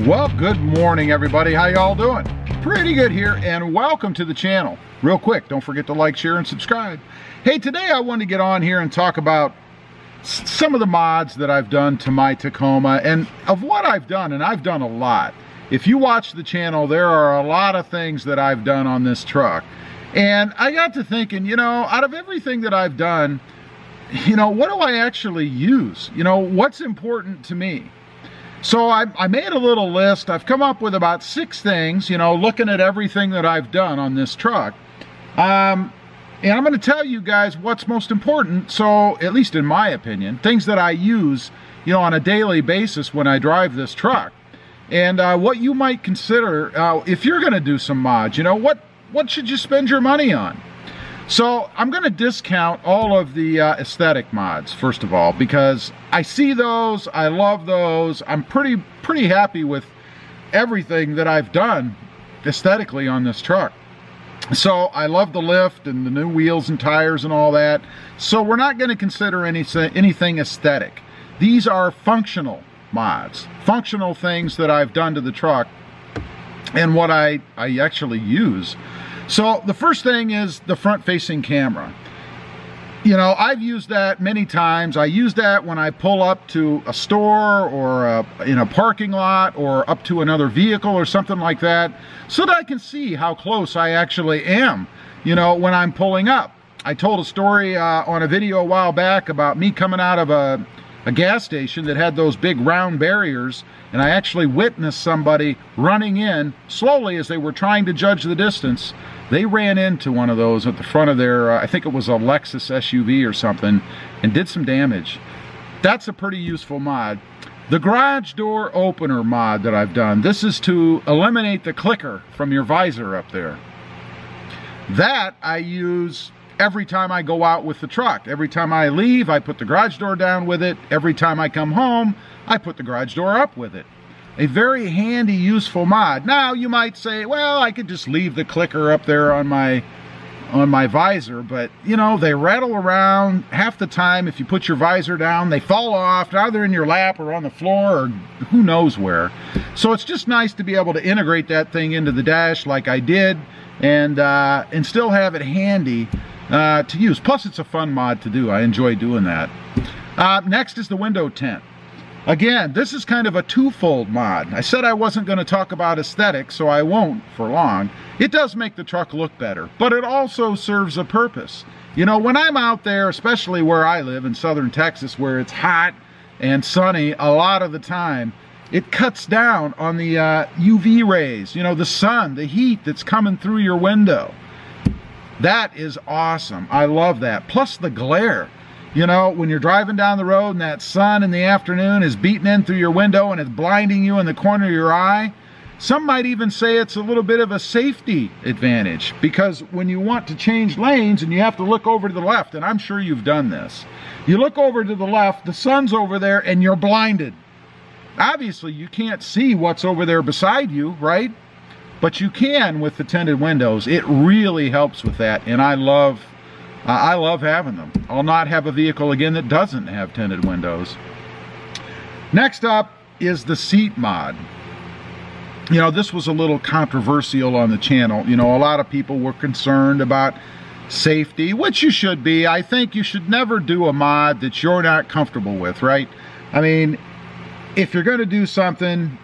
Well, good morning, everybody. How y'all doing? Pretty good here, and welcome to the channel. Real quick, don't forget to like, share, and subscribe. Hey, today I wanted to get on here and talk about some of the mods that I've done to my Tacoma, and of what I've done, and I've done a lot. If you watch the channel, there are a lot of things that I've done on this truck. And I got to thinking, out of everything that I've done, what do I actually use? What's important to me? So I made a little list. I've come up with about 6 things, looking at everything that I've done on this truck. And I'm going to tell you guys what's most important, so at least in my opinion, things that I use, on a daily basis when I drive this truck. And what you might consider, if you're going to do some mods, what should you spend your money on? So I'm going to discount all of the aesthetic mods, first of all, because I see those, I love those. I'm pretty happy with everything that I've done aesthetically on this truck. So I love the lift and the new wheels and tires and all that. So we're not going to consider anything aesthetic. These are functional mods, functional things that I've done to the truck and what I actually use. So the first thing is the front-facing camera. I've used that many times. I use that when I pull up to a store or in a parking lot or up to another vehicle or something like that, so that I can see how close I actually am, when I'm pulling up. I told a story on a video a while back about me coming out of a gas station that had those big round barriers, and I actually witnessed somebody running in slowly as they were trying to judge the distance. They ran into one of those at the front of their, I think it was a Lexus SUV or something, and did some damage. That's a pretty useful mod. The garage door opener mod that I've done, this is to eliminate the clicker from your visor up there. That I use every time I go out with the truck. Every time I leave, I put the garage door down with it. Every time I come home, I put the garage door up with it. A very handy, useful mod. Now, you might say, well, I could just leave the clicker up there on my visor, but, they rattle around half the time. If you put your visor down, they fall off. Now they're in your lap or on the floor or who knows where. So it's just nice to be able to integrate that thing into the dash like I did and still have it handy to use. Plus, it's a fun mod to do. I enjoy doing that. Next is the window tint. Again, this is kind of a twofold mod. I said I wasn't going to talk about aesthetics, so I won't for long. It does make the truck look better, but it also serves a purpose. When I'm out there, especially where I live in southern Texas, where it's hot and sunny a lot of the time, it cuts down on the UV rays, the sun, the heat that's coming through your window. That is awesome. I love that. Plus the glare. When you're driving down the road and that sun in the afternoon is beating in through your window and it's blinding you in the corner of your eye, some might even say it's a little bit of a safety advantage, because when you want to change lanes and you have to look over to the left, and I'm sure you've done this, you look over to the left, the sun's over there, and you're blinded. Obviously, you can't see what's over there beside you, right? But you can with the tinted windows. It really helps with that, and I love having them. I'll not have a vehicle again that doesn't have tinted windows. Next up is the seat mod. This was a little controversial on the channel. A lot of people were concerned about safety, which you should be. I think you should never do a mod that you're not comfortable with, right? I mean, if you're going to do something,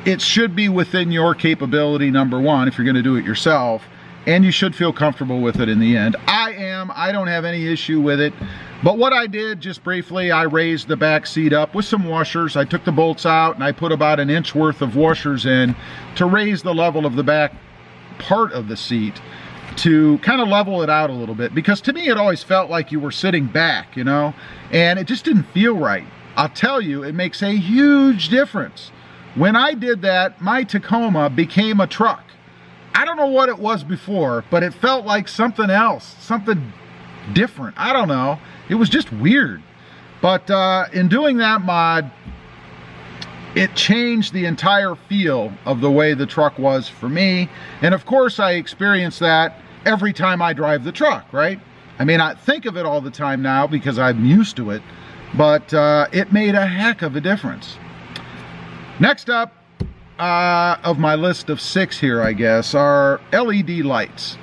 it should be within your capability, number one, if you're going to do it yourself. And you should feel comfortable with it in the end. I don't have any issue with it. But what I did, just briefly, I raised the back seat up with some washers. I took the bolts out and I put about 1 inch worth of washers in to raise the level of the back part of the seat, to kind of level it out a little bit. Because to me, it always felt like you were sitting back, and it just didn't feel right. I'll tell you, it makes a huge difference. When I did that, my Tacoma became a truck. I don't know what it was before, but it felt like something else, something different. I don't know. It was just weird. But in doing that mod, it changed the entire feel of the way the truck was for me. And of course, I experience that every time I drive the truck, right? I may not think of it all the time now because I'm used to it, but it made a heck of a difference. Next up of my list of 6 here, I guess, are LED lights.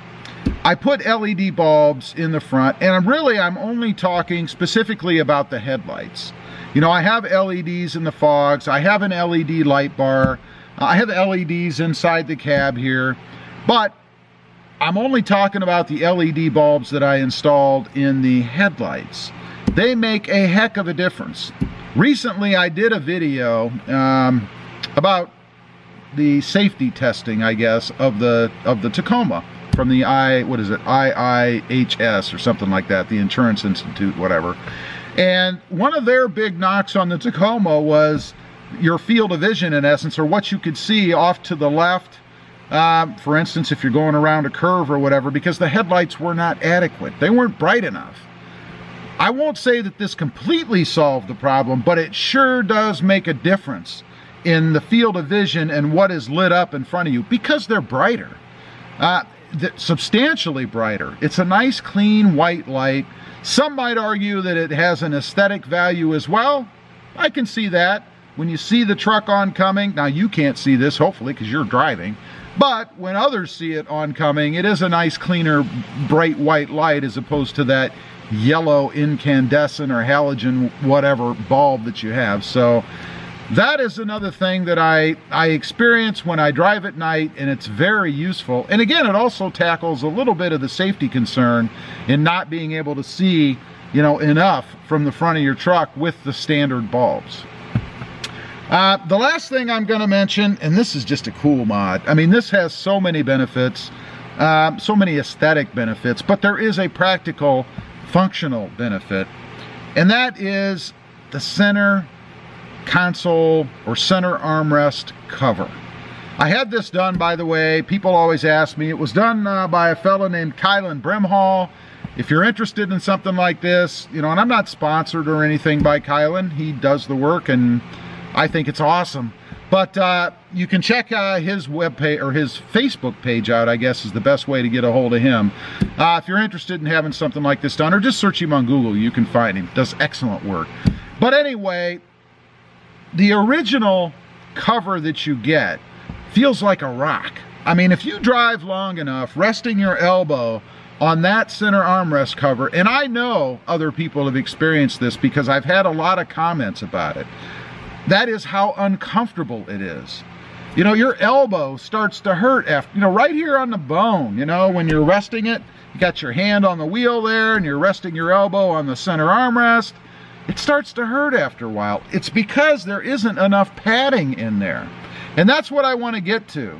I put LED bulbs in the front, and I'm only talking specifically about the headlights. You know, I have LEDs in the fogs, I have an LED light bar, I have LEDs inside the cab here, but I'm only talking about the LED bulbs that I installed in the headlights. They make a heck of a difference. Recently, I did a video about the safety testing, I guess, of the Tacoma from the IIHS or something like that, the Insurance Institute, whatever. And one of their big knocks on the Tacoma was your field of vision, in essence, or what you could see off to the left. For instance, if you're going around a curve or whatever, because the headlights were not adequate. They weren't bright enough. I won't say that this completely solved the problem, but it sure does make a difference in the field of vision and what is lit up in front of you, because they're brighter, substantially brighter. It's a nice, clean, white light. Some might argue that it has an aesthetic value as well. I can see that. When you see the truck oncoming, now you can't see this, hopefully, because you're driving, but when others see it oncoming, it is a nice, cleaner, bright white light as opposed to that yellow incandescent or halogen whatever bulb that you have. So that is another thing that I experience when I drive at night, and it's very useful. And again, it also tackles a little bit of the safety concern in not being able to see, you know, enough from the front of your truck with the standard bulbs. The last thing I'm going to mention, and this is just a cool mod. I mean, this has so many benefits, so many aesthetic benefits, but there is a practical, functional benefit, and that is the center console or center armrest cover. I had this done, by the way. People always ask me. It was done by a fellow named Kylan Brimhall. If you're interested in something like this, you know, and I'm not sponsored or anything by Kylan. He does the work, and I think it's awesome. But you can check his webpage or his Facebook page out, I guess is the best way to get a hold of him. If you're interested in having something like this done, or just search him on Google, you can find him. Does excellent work. But anyway, the original cover that you get feels like a rock. I mean, if you drive long enough, resting your elbow on that center armrest cover, and I know other people have experienced this because I've had a lot of comments about it, that is how uncomfortable it is. You know, your elbow starts to hurt after, you know, right here on the bone, you know, when you're resting it, you got your hand on the wheel there and you're resting your elbow on the center armrest, it starts to hurt after a while. It's because there isn't enough padding in there. And that's what I want to get to.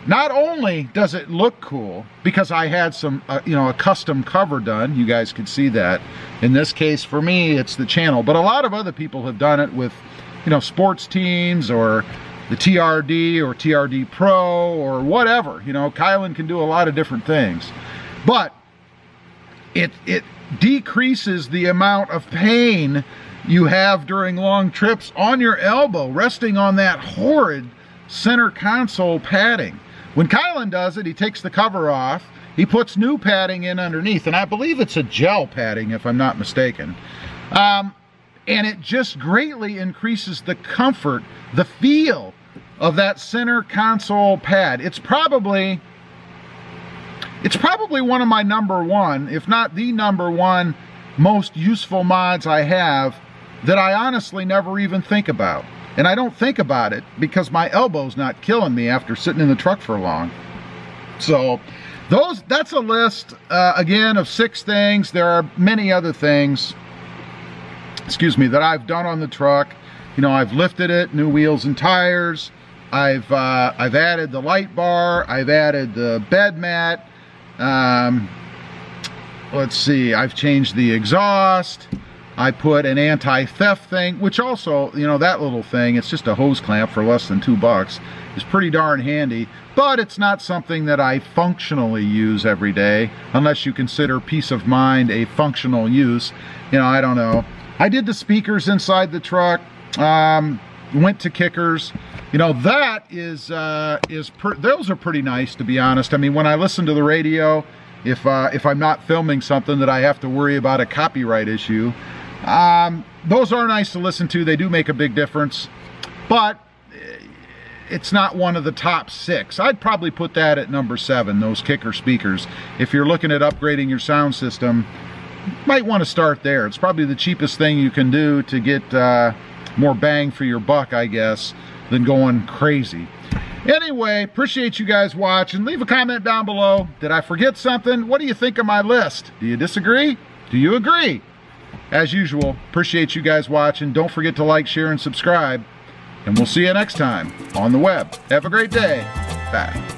Not only does it look cool, because I had some, you know, a custom cover done, you guys could see that. In this case, for me, it's the channel, but a lot of other people have done it with, you know, sports teams or the TRD or TRD Pro or whatever. You know, Kylan can do a lot of different things. But it decreases the amount of pain you have during long trips on your elbow, resting on that horrid center console padding. When Kylan does it, he takes the cover off, he puts new padding in underneath, and I believe it's a gel padding if I'm not mistaken. And it just greatly increases the comfort, the feel of that center console pad. It's probably one of my #1, if not the #1 most useful mods I have that I honestly never even think about. And I don't think about it because my elbow's not killing me after sitting in the truck for long. So that's a list, again, of 6 things. There are many other things, excuse me, that I've done on the truck. You know, I've lifted it, new wheels and tires. I've added the light bar. I've added the bed mat. Let's see, I've changed the exhaust. I put an anti-theft thing, which also, you know, that little thing, it's just a hose clamp for less than $2. It's pretty darn handy, but it's not something that I functionally use every day, unless you consider peace of mind a functional use. You know, I don't know. I did the speakers inside the truck, went to kickers. You know, that is those are pretty nice, to be honest. I mean, when I listen to the radio, if I'm not filming something that I have to worry about a copyright issue, those are nice to listen to. They do make a big difference. But it's not one of the top 6. I'd probably put that at number 7, those kicker speakers. If you're looking at upgrading your sound system, you might want to start there. It's probably the cheapest thing you can do to get more bang for your buck, I guess, than going crazy. Anyway, appreciate you guys watching. Leave a comment down below. Did I forget something? What do you think of my list? Do you disagree? Do you agree? As usual, appreciate you guys watching. Don't forget to like, share, and subscribe. And we'll see you next time on the web. Have a great day. Bye.